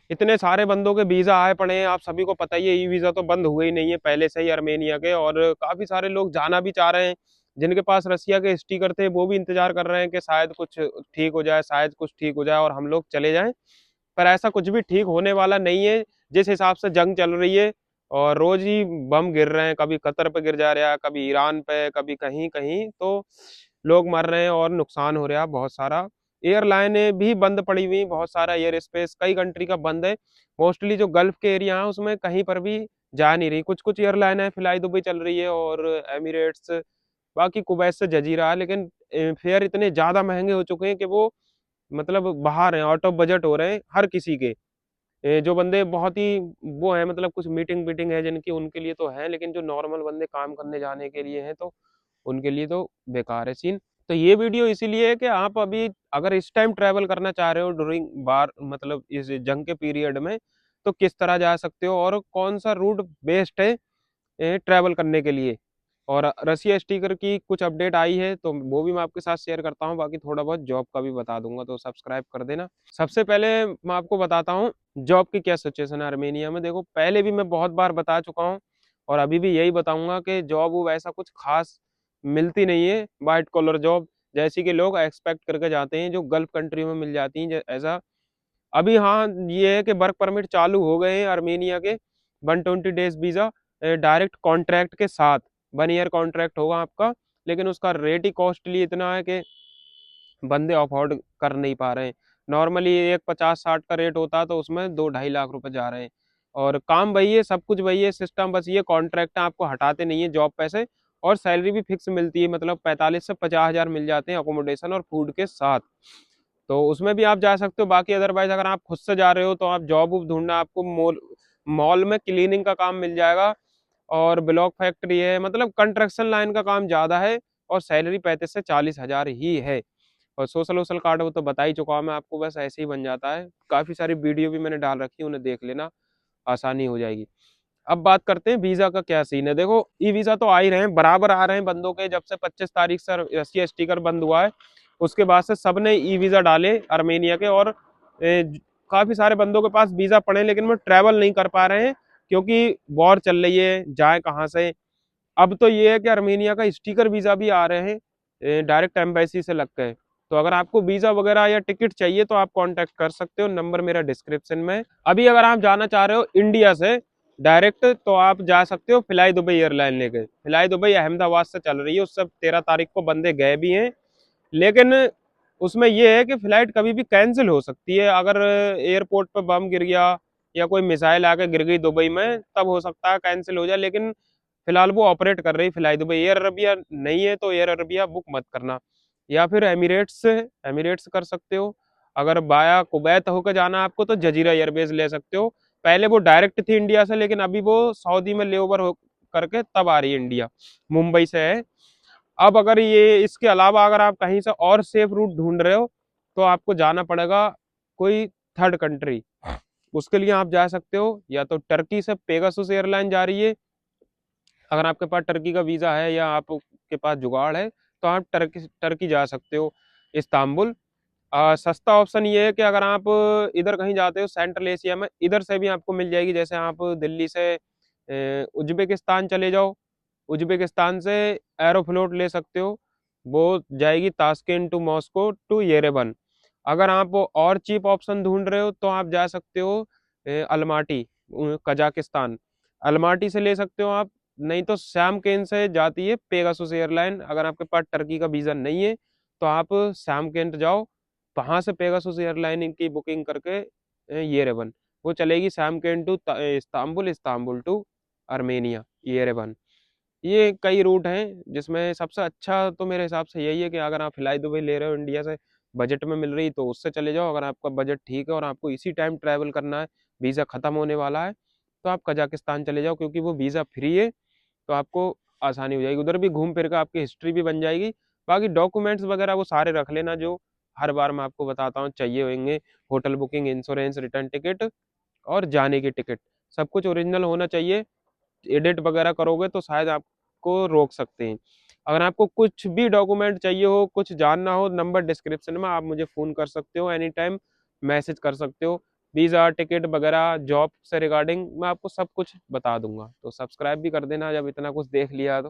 इतने सारे बंदों के वीजा आए पड़े हैं, आप सभी को पता ही है, ई वीजा तो बंद हुए ही नहीं है पहले से ही आर्मेनिया के। और काफी सारे लोग जाना भी चाह रहे हैं, जिनके पास रसिया के स्टिकर थे वो भी इंतजार कर रहे हैं कि शायद कुछ ठीक हो जाए, शायद कुछ ठीक हो जाए और हम लोग चले जाएं। पर ऐसा कुछ भी ठीक होने वाला नहीं है। जिस हिसाब से जंग चल रही है और रोज ही बम गिर रहे हैं, कभी कतर पे गिर जा रहा है, कभी ईरान पे, कभी कहीं कहीं, तो लोग मर रहे हैं और नुकसान हो रहा है बहुत सारा। एयरलाइनें भी बंद पड़ी हुई, बहुत सारा एयर स्पेस कई कंट्री का बंद है। मोस्टली जो गल्फ के एरिया है उसमें कहीं पर भी जा नहीं रही। कुछ कुछ एयरलाइन है, फिलाई दुबई चल रही है और एमिरेट्स, बाकी कुवैत से जजीरा है। लेकिन फेयर इतने ज्यादा महंगे हो चुके हैं कि वो मतलब बाहर हैं, आउट ऑफ बजट हो रहे हैं हर किसी के। जो बंदे बहुत ही वो है, मतलब कुछ मीटिंग वीटिंग है जिनकी, उनके लिए तो है, लेकिन जो नॉर्मल बंदे काम करने जाने के लिए हैं तो उनके लिए तो बेकार है सीन। तो ये वीडियो इसीलिए है कि आप अभी अगर इस टाइम ट्रैवल करना चाह रहे हो ड्यूरिंग बार, मतलब इस जंग के पीरियड में, तो किस तरह जा सकते हो और कौन सा रूट बेस्ट है ट्रैवल करने के लिए। और रसिया स्टिकर की कुछ अपडेट आई है तो वो भी मैं आपके साथ शेयर करता हूँ, बाकी थोड़ा बहुत जॉब का भी बता दूंगा, तो सब्सक्राइब कर देना। सबसे पहले मैं आपको बताता हूँ जॉब की क्या सिचुएशन है आर्मेनिया में। देखो, पहले भी मैं बहुत बार बता चुका हूँ और अभी भी यही बताऊंगा कि जॉब वो ऐसा कुछ खास मिलती नहीं है, वाइट कॉलर जॉब जैसी कि लोग एक्सपेक्ट करके जाते हैं, जो गल्फ कंट्री में मिल जाती हैं ऐसा। अभी हाँ, ये है कि वर्क परमिट चालू हो गए हैं आर्मेनिया के, 120 डेज वीजा डायरेक्ट कॉन्ट्रैक्ट के साथ। 1 ईयर कॉन्ट्रैक्ट होगा आपका, लेकिन उसका रेट ही कॉस्टली इतना है कि बंदे अफोर्ड कर नहीं पा रहे हैं। नॉर्मली एक 50-60 का रेट होता है तो उसमें 2-2.5 लाख रुपए जा रहे हैं। और काम वही है, सब कुछ वही है, सिस्टम बस ये कॉन्ट्रैक्ट आपको हटाते नहीं है जॉब पैसे। और सैलरी भी फिक्स मिलती है, मतलब 45 से 50 हजार मिल जाते हैं अकोमोडेशन और फूड के साथ। तो उसमें भी आप जा सकते हो। बाकी अदरवाइज अगर आप खुद से जा रहे हो तो आप जॉब वूब ढूंढना, आपको मॉल मॉल में क्लीनिंग का काम मिल जाएगा और ब्लॉक फैक्ट्री है, मतलब कंस्ट्रक्शन लाइन का काम ज्यादा है। और सैलरी 35 से 40 हजार ही है। और सोशल वोशल कार्ड वो तो बता ही चुका हूं मैं आपको, बस ऐसे ही बन जाता है। काफी सारी वीडियो भी मैंने डाल रखी है, उन्हें देख लेना, आसानी हो जाएगी। अब बात करते हैं वीजा का क्या सीन है। देखो, ई वीजा तो आ ही रहे हैं, बराबर आ रहे हैं बंदों के। जब से 25 तारीख से रसिया स्टिकर बंद हुआ है उसके बाद से सबने ई वीजा डाले आर्मेनिया के। और काफी सारे बंदों के पास वीजा पड़े लेकिन वो ट्रैवल नहीं कर पा रहे हैं, क्योंकि वॉर चल रही है, जाए कहाँ से। अब तो ये है कि आर्मेनिया का स्टिकर वीजा भी आ रहे हैं डायरेक्ट एम्बेसी से लग के। तो अगर आपको वीजा वगैरह या टिकट चाहिए तो आप कांटेक्ट कर सकते हो, नंबर मेरा डिस्क्रिप्शन में है। अभी अगर आप जाना चाह रहे हो इंडिया से डायरेक्ट तो आप जा सकते हो फ्लाई दुबई एयरलाइन लेके। फ्लाई दुबई अहमदाबाद से चल रही है, उससे 13 तारीख को बंदे गए भी हैं। लेकिन उसमें यह है कि फ्लाइट कभी भी कैंसिल हो सकती है। अगर एयरपोर्ट पर बम गिर गया या कोई मिसाइल आके गिर गई दुबई में, तब हो सकता है कैंसिल हो जाए। लेकिन फिलहाल वो ऑपरेट कर रही फ्लाई दुबई। एयर अरबिया नहीं है तो एयर अरबिया बुक मत करना। या फिर एमिरेट्स से एमिरेट्स कर सकते हो। अगर बाया कुवैत होकर जाना आपको तो जजीरा एयरवेज ले सकते हो। पहले वो डायरेक्ट थी इंडिया से, लेकिन अभी वो सऊदी में लेओवर हो करके तब आ रही है इंडिया, मुंबई से है। अब अगर ये इसके अलावा अगर आप कहीं से और सेफ रूट ढूंढ रहे हो तो आपको जाना पड़ेगा कोई थर्ड कंट्री। उसके लिए आप जा सकते हो या तो टर्की से, पेगासुस एयरलाइन जा रही है। अगर आपके पास टर्की का वीजा है या आपके पास जुगाड़ है तो आप टर्की टर्की जा सकते हो, इस्तांबुल। सस्ता ऑप्शन ये है कि अगर आप इधर कहीं जाते हो सेंट्रल एशिया में, इधर से भी आपको मिल जाएगी। जैसे आप दिल्ली से उज्बेकिस्तान चले जाओ, उज्बेकिस्तान से एरोफ्लोट ले सकते हो, वो जाएगी Tashkent to Moscow to Yerevan. अगर आप और चीप ऑप्शन ढूंढ रहे हो तो आप जा सकते हो अलमाटी, कजाकिस्तान। अलमाटी से ले सकते हो आप। नहीं तो श्याम केन से जाती है पेगासुस एयरलाइन। अगर आपके पास टर्की का वीजा नहीं है तो आप श्याम केंट जाओ, वहां से पेगासुस एयरलाइन की बुकिंग करके येरेवन, वो चलेगी Shymkent to Istanbul, Istanbul to Armenia, Yerevan. ये कई रूट हैं जिसमें सबसे अच्छा तो मेरे हिसाब से यही है कि अगर आप फ्लाई दुबई ले रहे हो इंडिया से, बजट में मिल रही तो उससे चले जाओ। अगर आपका बजट ठीक है और आपको इसी टाइम ट्रैवल करना है, वीज़ा ख़त्म होने वाला है, तो आप कजाकिस्तान चले जाओ, क्योंकि वो वीज़ा फ्री है। तो आपको आसानी हो जाएगी, उधर भी घूम फिर कर आपकी हिस्ट्री भी बन जाएगी। बाकी डॉक्यूमेंट्स वगैरह वो सारे रख लेना जो हर बार मैं आपको बताता हूँ चाहिए होंगे। Hotel booking, insurance, return ticket और जाने की टिकट, सब कुछ ओरिजिनल होना चाहिए। एडिट वगैरह करोगे तो शायद आपको रोक सकते हैं। अगर आपको कुछ भी डॉक्यूमेंट चाहिए हो, कुछ जानना हो, नंबर डिस्क्रिप्शन में, आप मुझे फ़ोन कर सकते हो एनी टाइम, मैसेज कर सकते हो। वीज़ा, टिकट वगैरह, जॉब से रिगार्डिंग मैं आपको सब कुछ बता दूँगा। तो सब्सक्राइब भी कर देना जब इतना कुछ देख लिया तो।